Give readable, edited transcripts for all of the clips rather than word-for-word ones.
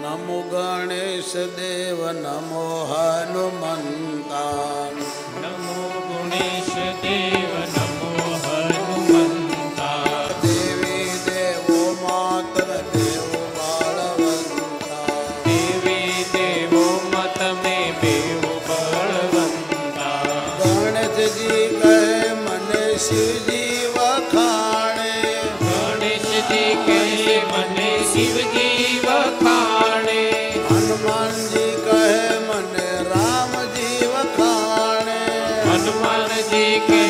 નમો ગણેશ દેવ નમો હનુમંતા નમો ગણેશ દેવ નમો હનુમંતા દેવી દેવો માતર દેવો બળવંતા દેવી દેવો મત મે બેવ બળવંતા ગણેશજી કહે મને શિવજી વખાણે ગણેશજી કહે મને શિવજી વખાણે હનુમાનજી કહે મને રામજી વખાણે હનુમાનજી કહે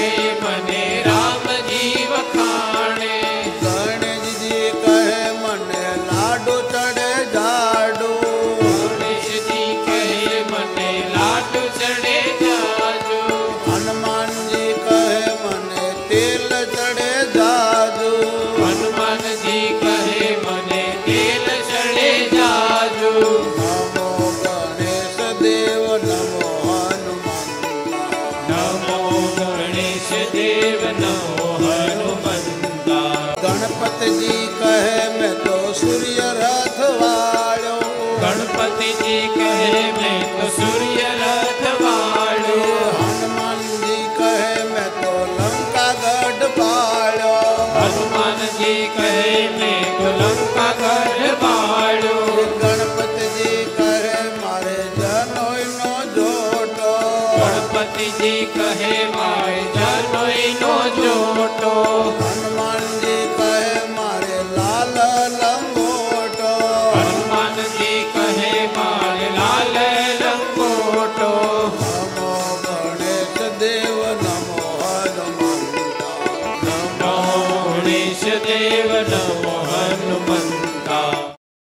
મને રામજી વખાણે ગણેશજી કહે મને લાડુ ચડે જાડુ ગણેશજી કહે મને લાડુ ચડે જાજુ હનુમાનજી કહે મને તેલ ચડે જાજુ હનુમાનજી કહે મને તેલ ચડે જાજુ નમો ગણેશ દેવ નમો હનુમંતા નમો ગણેશ દેવ નમો હનુમંતા ગણપતિજી કહે મેં તો સૂર્ય રથ વાળ્યો ગણપતિજી કહે